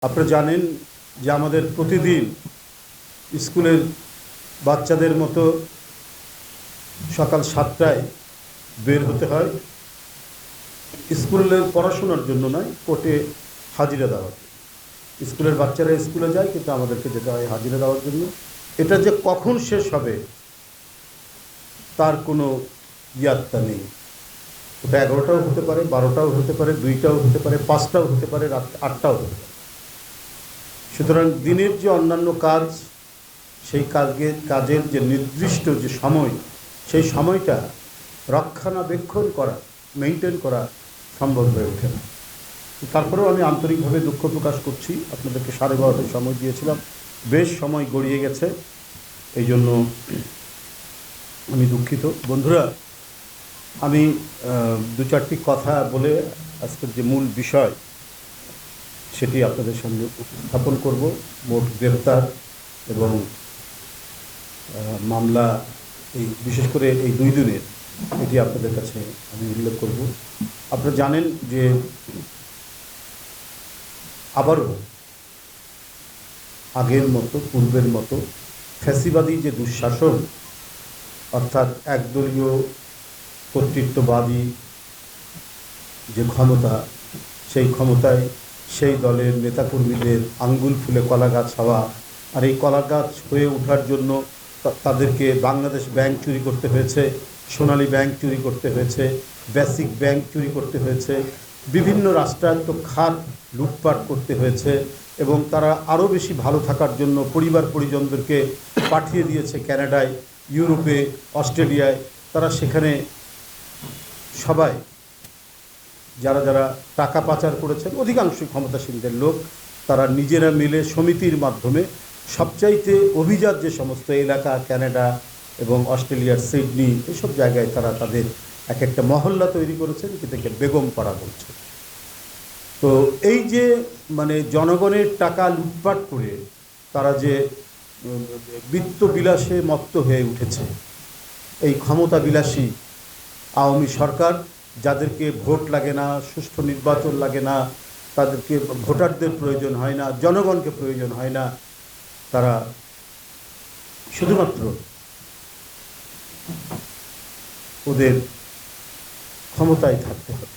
আপনারা জানেন যে আমাদের প্রতিদিন স্কুলের বাচ্চাদের মতো সকাল 7টায় বের হতে হয়, স্কুলের পড়াশোনার জন্য নয়, কোর্টে হাজিরা দেওয়ার। স্কুলের বাচ্চারা স্কুলে যায়, কিন্তু আমাদেরকে যেতে হয় হাজিরা দেওয়ার জন্য। এটা যে কখন শেষ হবে তার কোনো ইয়াত্তা নেই। ওটা 11টাও হতে পারে, 12টাও হতে পারে, 2টাও হতে পারে, 5টাও হতে পারে, রাত 8টাও হতে পারে। সুতরাং দিনের যে অন্যান্য কাজ, সেই কাজের যে নির্দিষ্ট যে সময়, সেই সময়টা রক্ষণাবেক্ষণ করা, মেনটেন করা সম্ভব হয়ে ওঠে না। তারপরেও আমি আন্তরিকভাবে দুঃখ প্রকাশ করছি। আপনাদেরকে 12:30টায় সময় দিয়েছিলাম, বেশ সময় গড়িয়ে গেছে, এই জন্য আমি দুঃখিত। বন্ধুরা, আমি 2-4টি কথা বলে আজকের যে মূল বিষয় সেটি আপনাদের সামনে উপস্থাপন করব। মোট গ্রেপ্তার এবং মামলা, এই বিশেষ করে এই 2 দিনের, এটি আপনাদের কাছে আমি উল্লেখ করব। আপনারা জানেন যে আবারও আগের মতো, পূর্বের মতো ফ্যাসিবাদী যে দুঃশাসন, অর্থাৎ একদলীয় কর্তৃত্ববাদী যে ক্ষমতা, সেই ক্ষমতায় সেই দলের নেতাকর্মীদের আঙ্গুল ফুলে কলা গাছ হওয়া, আর এই কলা গাছ হয়ে ওঠার জন্য তাদেরকে বাংলাদেশ ব্যাংক চুরি করতে হয়েছে, সোনালী ব্যাংক চুরি করতে হয়েছে, বেসিক ব্যাংক চুরি করতে হয়েছে, বিভিন্ন রাষ্ট্রায়ত্ত খাত লুটপাট করতে হয়েছে, এবং তারা আরও বেশি ভালো থাকার জন্য পরিবার পরিজনদেরকে পাঠিয়ে দিয়েছে কানাডায়, ইউরোপে, অস্ট্রেলিয়ায়। তারা সেখানে সবাই যারা যারা টাকা পাচার করেছেন, অধিকাংশই ক্ষমতাসীনদের লোক, তারা নিজেরা মিলে সমিতির মাধ্যমে সবচাইতে অভিজাত যে সমস্ত এলাকা, কানাডা এবং অস্ট্রেলিয়ার সিডনি, এসব জায়গায় তারা তাদের এক একটা মহল্লা তৈরি করেছেন, যেটাকে বেগম পাড়া বলছে। তো এই যে জনগণের টাকা লুটপাট করে তারা যে বিত্ত বিলাসে মত্ত হয়ে উঠেছে, এই ক্ষমতা বিলাসী আওয়ামী সরকার, যাদেরকে ভোট লাগে না, সুষ্ঠু নির্বাচন লাগে না, তাদেরকে ভোটারদের প্রয়োজন হয় না, জনগণকে প্রয়োজন হয় না, তারা শুধুমাত্র ওদের ক্ষমতায় থাকতে হবে।